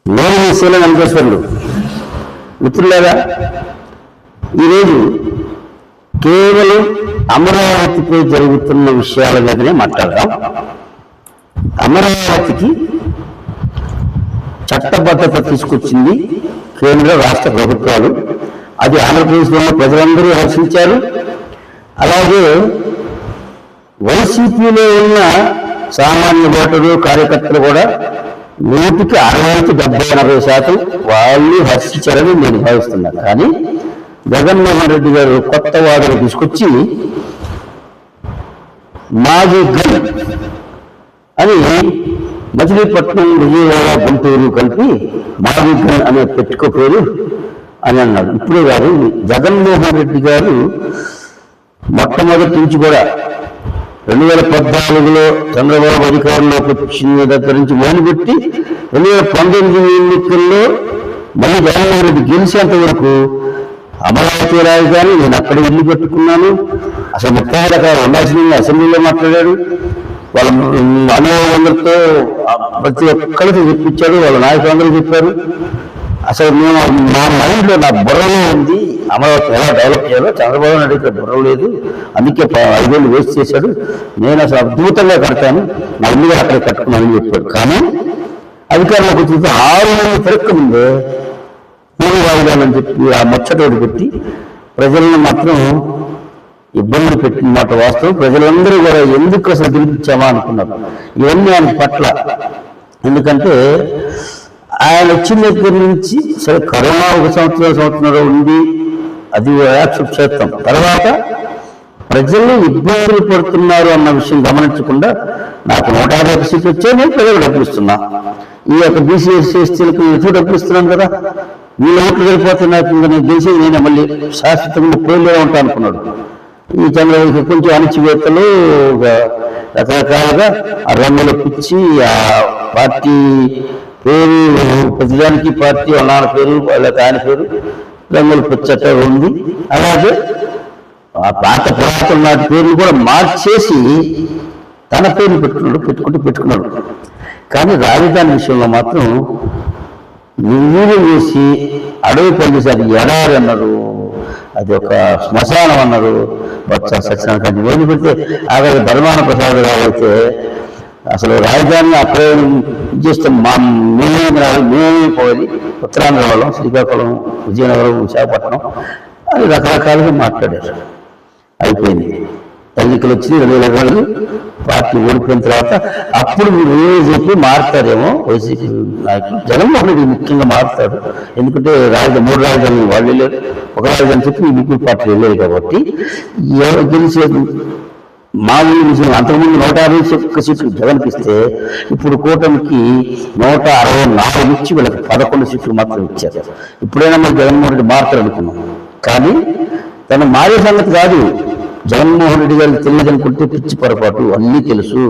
నేను మీ శీల వెంకటేశ్వరుడు. మిత్రులారా, ఈరోజు కేవలం అమరావతిపై జరుగుతున్న విషయాల మీదనే మాట్లాడదాం. అమరావతికి చట్టబద్ధత తీసుకొచ్చింది కేంద్ర రాష్ట్ర ప్రభుత్వాలు. అది ఆంధ్రప్రదేశ్లో ఉన్న ప్రజలందరూ హర్షించారు. అలాగే వైసీపీలో ఉన్న సామాన్య ఓటరు కార్యకర్తలు కూడా 100కి 60-70-80% వాళ్ళు హర్షించారని నేను భావిస్తున్నాను. కానీ జగన్మోహన్ రెడ్డి గారు కొత్త వాదన తీసుకొచ్చి మాజీ గన్ అని మచిలీపట్నం, విజయవాడ, గుంటూరు కలిపి మాజీ గన్ అనే పెట్టుకోపోయారు అని అన్నాడు. ఇప్పుడే గారు జగన్మోహన్ రెడ్డి గారు మొట్టమొదటి నుంచి కూడా 2014లో చంద్రబాబు అధికారంలోకి వచ్చిన దగ్గర నుంచి మొదలుపెట్టి 2019 ఎన్నికల్లో మళ్ళీ జగన్మోహన్ రెడ్డి గెలిచేంత వరకు అమరావతి రాజధాని నేను అక్కడ ఇల్లు పెట్టుకున్నాను, అసలు 30 రకాలు ఉండాల్సింది అసెంబ్లీలో మాట్లాడాడు. వాళ్ళ అనుభవంతో ప్రతి ఒక్కరికి చెప్పించాడు, వాళ్ళ నాయకులందరూ చెప్పారు. అసలు నేను నా మైండ్లో, నా బుర్రలో ఉంది అమరావతి ఎలా డెవలప్ చేయాలో. చంద్రబాబు నాయుడు బుర్ర లేదు, అందుకే 5 ఏళ్ళు వేస్ట్ చేశాడు. నేను అసలు అద్భుతంగా కడతాను, నా ఇల్లుగా అక్కడ కట్టుకున్నానని చెప్పాడు. కానీ అధికారంలోకి వచ్చిన 6 నెలలు తిరక్కముందే మూడు రాజధాని చెప్పి ఆ ముచ్చటోడు పెట్టి ప్రజలను మాత్రం ఇబ్బందులు పెట్టిన మాట వాస్తవం. ప్రజలందరూ కూడా ఎందుకు అసలు గెలిపించామా అనుకున్నారు. ఇవన్నీ ఆయన పట్ల, ఎందుకంటే ఆయన వచ్చిన దగ్గర నుంచి సరే కరోనా 1 సంవత్సరం ఉంది, అది యాక్సెప్ట్ చేస్తాం. తర్వాత ప్రజలు ఇబ్బందులు పడుతున్నారు అన్న విషయం గమనించకుండా నాకు 150 సీట్లు వచ్చాయి, నేను ప్రజలు డబ్బులు ఇస్తున్నా. ఈ యొక్క బీసీ ఎస్సీలకు ఎప్పుడు డబ్బులు ఇస్తున్నాను కదా, వీళ్ళ ఓట్లు వెళ్ళిపోతే నాకు నేను గెలిచేది నేనే మళ్ళీ శాశ్వతంగా 30 ఉంటా అనుకున్నాడు. ఈ చంద్రబాబు కొంచెం అణచివేత్తలు రకరకాలుగా ఆ రంగులు పిచ్చి ఆ పార్టీ పేరు, ప్రతిదానికి పార్టీ వాళ్ళ నాన్న పేరు, వాళ్ళ ఆయన పేరు రంగులు పిచ్చట ఉంది. అలాగే ఆ పాత పురాతన నాటి పేర్లు కూడా మార్చేసి తన పేర్లు పెట్టుకున్నాడు. కానీ రాజధాని విషయంలో మాత్రం నిర్వీర్యం చేసి అడవి పండిసారి ఎడారి అన్నారు, అది ఒక శ్మశానం అన్నారు. బొత్స సత్యనారాయణ మొదలు పెడితే ఆవిడ ధర్మాన ప్రసాదరావు అయితే అసలు రాజధానిని అక్కడే చేస్తే మేమే పోయి ఉత్తరాంధ్ర వాళ్ళం, శ్రీకాకుళం, విజయనగరం, విశాఖపట్నం అని రకరకాలుగా మాట్లాడారు. అయిపోయింది. ఎన్నికలు వచ్చి 2020 పార్టీ ఓడిపోయిన తర్వాత అప్పుడు మీరు చెప్పి మారుతారేమో వైసీపీ నాయకులు. జగన్మోహన్ రెడ్డి ముఖ్యంగా మారుతాడు, ఎందుకంటే 3 రాజధానులు వాళ్ళు వెళ్ళారు, ఒక రాజధాని చెప్పి ఈ మిగిలిన పార్టీ వెళ్ళారు. కాబట్టి ఎవరు గెలిచేది మామూలు విషయం. అంతకుముందు 151 సీట్లు జగన్కిస్తే ఇప్పుడు కూటమికి 164 ఇచ్చి వీళ్ళకి 11 సీట్లు మాత్రం ఇచ్చారు. ఇప్పుడైనా మరి జగన్మోహన్ రెడ్డి మారుతారు అనుకున్నాం. కానీ తను మారే సంగతి కాదు. జగన్మోహన్ రెడ్డి గారికి తెలియదనుకుంటే పిచ్చి పొరపాటు. అన్నీ తెలుసు,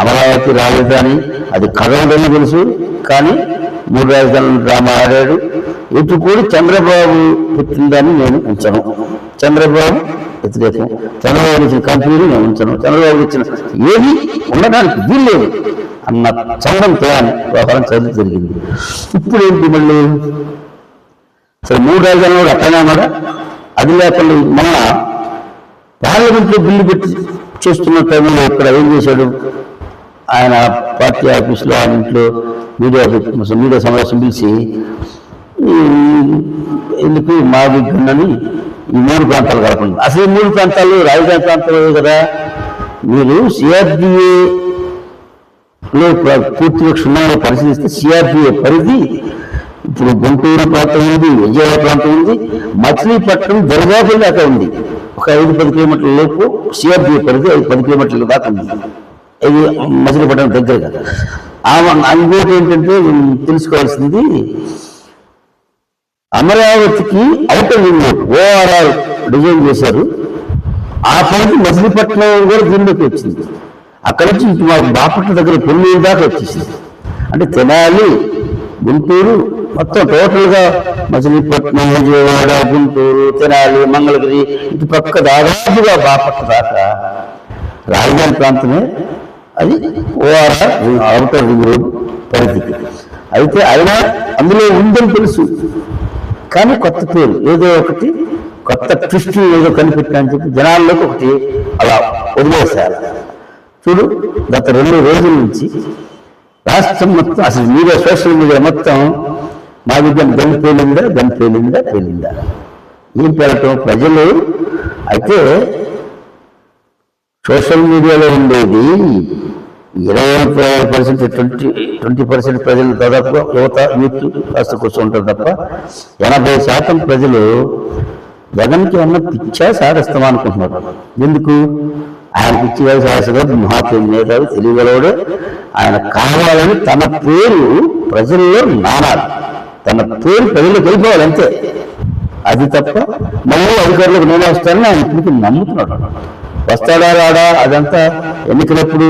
అమరావతి రాజధాని అది కదలదని తెలుసు. కానీ 3 రాజధానులు డ్రామా ఆడాడు. ఇటు కూడా చంద్రబాబు పెట్టిందాన్ని నేను ఉంచను, చంద్రబాబు వ్యతిరేకం, చంద్రబాబు ఇచ్చిన కంపెనీలు నేను ఉంచను, చంద్రబాబు ఇచ్చిన ఏది ఉండడానికి వీల్లేదు అన్న చంద్రంతో వ్యవహారం జరిగింది. ఇప్పుడు ఏంటి మళ్ళీ సరే 3 రాజధానులు కూడా అక్కడనే ఉన్నాడా? అది లేకుండా మన పార్లమెంట్లో బిల్లు పెట్టి చేస్తున్న టైంలో ఇక్కడ ఏం చేశాడు? ఆయన పార్టీ ఆఫీస్లో, ఆయన ఇంట్లో మీడియా సమావేశం పిలిచి ఎందుకు మాది గన్నని ఈ 3 ప్రాంతాలు కలపండి. అసలు ఈ 3 ప్రాంతాలు రాజధాని ప్రాంతాలు కదా. మీరు సిఆర్డీఏలో పూర్తిగా క్షుణ్ణంగా పరిశీలిస్తే సిఆర్డీఏ పరిధి ఇప్పుడు గుంటూరు ప్రాంతం ఉంది, విజయవాడ ప్రాంతం ఉంది, మచిలీపట్నం దర్గాపల్లి దాకా ఉంది. ఒక 5-10 కిలోమీటర్ల లోపు సిఆర్డీఏ పరిధి 10 కిలోమీటర్ల దాకా ఉంది. ఇది మచిలీపట్నం దగ్గరగా. ఇంకోటి ఏంటంటే తెలుసుకోవాల్సింది, అమరావతికి outer ring road ORR design చేశారు. ఆ పరిధి మచిలీపట్నం కూడా దీనిలోకి వచ్చింది. అక్కడి నుంచి ఇటు మాకు బాపట్ల దగ్గర పొన్నూరు దాకా వచ్చేసింది. అంటే తెనాలి, గుంటూరు మొత్తం టోటల్గా మచిలీపట్నం, విజయవాడ, గుంటూరు, తెనాలి, మంగళగిరి ఇటు పక్క దాదాపుగా బాపట్ల దాకా రాజధాని ప్రాంతమే. అది ORR ఔటర్ రింగ్ రోడ్ పరిధికి. అయితే అయినా అందులో ఉందని తెలుసు, కానీ కొత్త పేరు ఏదో ఒకటి, కొత్త ట్విస్ట్ ఏదో కనిపెట్టినా అని చెప్పి జనాల్లోకి ఒకటి అలా వదిలేశారు. చూడు, గత 2 రోజుల నుంచి రాష్ట్రం మొత్తం అసలు మీడియా, సోషల్ మీడియా మొత్తం మా విద్య గన్ పేలిందా ఏం పేరటం ప్రజలు. అయితే సోషల్ మీడియాలో ఉండేది 20% 20% ప్రజలు దాదాపు యువత, యూత్ కాస్త కూర్చుంటారు తప్ప 80% ప్రజలు జగన్కి ఏమన్నా పిచ్చా సాధిస్తామా అనుకుంటున్నారు. ఎందుకు? ఆయన పిచ్చి సాధిస్తారు, మహాత్మ నేతాడు, తెలియగలవాడు. ఆయన కావాలని తన పేరు ప్రజల్లో నానాలి, తన పేరు ప్రజల్లోకి వెళ్ళిపోవాలి అంతే. అది తప్ప మళ్ళీ అధికారులకు నేనే వస్తానని ఆయన ఇప్పటికీ నమ్ముతున్నాడు. వస్తాడా రాడా అదంతా ఎన్నికలప్పుడు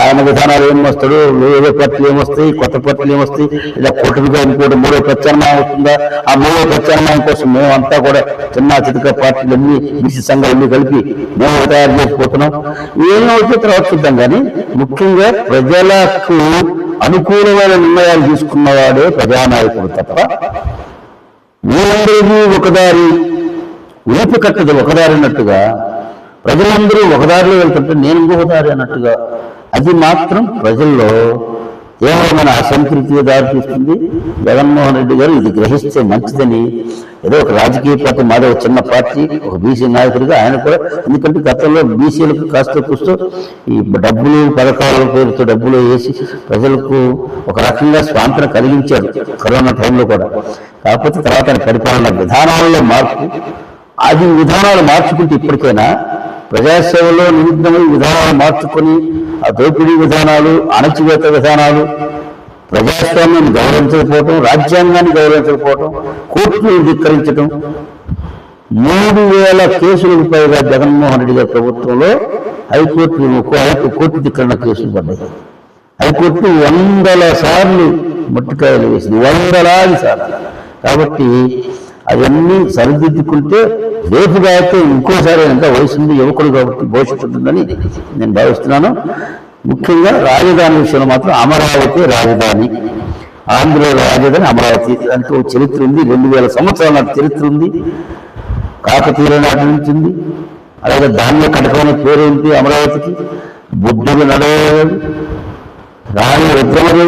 ఆయన విధానాలు ఏమొస్తాడు, వేరే పార్టీలు ఏమొస్తాయి, కొత్త పార్టీలు ఏమొస్తాయి, ఇలా కూటమిగా ఇంకోటి 3వ ప్రత్యామ్నాయం వస్తుందా, ఆ 3వ ప్రత్యామ్నాయం కోసం మేమంతా కూడా చిన్న చితక పార్టీలన్నీ బీసీ సంఘాలన్నీ కలిపి మేము తయారు చేసిపోతున్నాం. ఏమవుతే తర్వాత చూద్దాం. కానీ ముఖ్యంగా ప్రజలకు అనుకూలమైన నిర్ణయాలు తీసుకున్నవాడే ప్రజానాయకుడు తప్ప మీరందరికీ ఒకదారి ఊపి కట్టదు ఒకదారి అన్నట్టుగా, ప్రజలందరూ ఒకదారిలో వెళ్తుంటే నేను ఇంకొక దారి అన్నట్టుగా అది మాత్రం ప్రజల్లో ఏమైనా అసంతృప్తిగా దారితీస్తుంది. జగన్మోహన్ రెడ్డి గారు ఇది గ్రహిస్తే మంచిదని, ఏదో ఒక రాజకీయ పార్టీ, మాదే ఒక చిన్న పార్టీ, ఒక బీసీ నాయకుడిగా ఆయన కూడా, ఎందుకంటే గతంలో బీసీలకు కాస్త కూస్తూ ఈ డబ్బులు, పథకాల పేరుతో డబ్బులు వేసి ప్రజలకు ఒక రకంగా స్వాంతన కలిగించాడు కరోనా టైంలో కూడా. కాకపోతే తర్వాత ఆయన పరిపాలన విధానాల్లో మార్పు, అది విధానాలు మార్చుకుంటే ఇప్పటికైనా ప్రజాసేవలో నిమిత్తమై విధానాలు మార్చుకొని ఆ దోపిడీ విధానాలు, అణచివేత విధానాలు, ప్రజాస్వామ్యాన్ని గౌరవించకపోవటం, రాజ్యాంగాన్ని గౌరవించకపోవటం, కోర్టును ధిక్కరించడం, 3000 కేసులకు పైగా జగన్మోహన్ రెడ్డి గారి ప్రభుత్వంలో కోర్టు ధిక్కరణ కేసులు పడ్డాయి. హైకోర్టు 100 సార్లు మట్టికాయలు వేసింది, 100 సార్లు. కాబట్టి అవన్నీ సరిదిద్దుకుంటే రేపుగా అయితే ఇంకోసారి ఎంత వయసుంది, యువకుడు కాబట్టి భవిష్యత్తు ఉంటుందని నేను భావిస్తున్నాను. ముఖ్యంగా రాజధాని విషయంలో మాత్రం అమరావతి రాజధాని, ఆంధ్ర రాజధాని అమరావతి. దానికి ఒక చరిత్ర ఉంది, 2000 సంవత్సరాల నాటి చరిత్ర ఉంది, కాకతీయుల నాటి నుంచి ఉంది. అలాగే ధాన్య కటకం అనే పేరు ఉంది అమరావతికి. బుద్ధుడు నడవడు, రాణి రుద్రమదేవి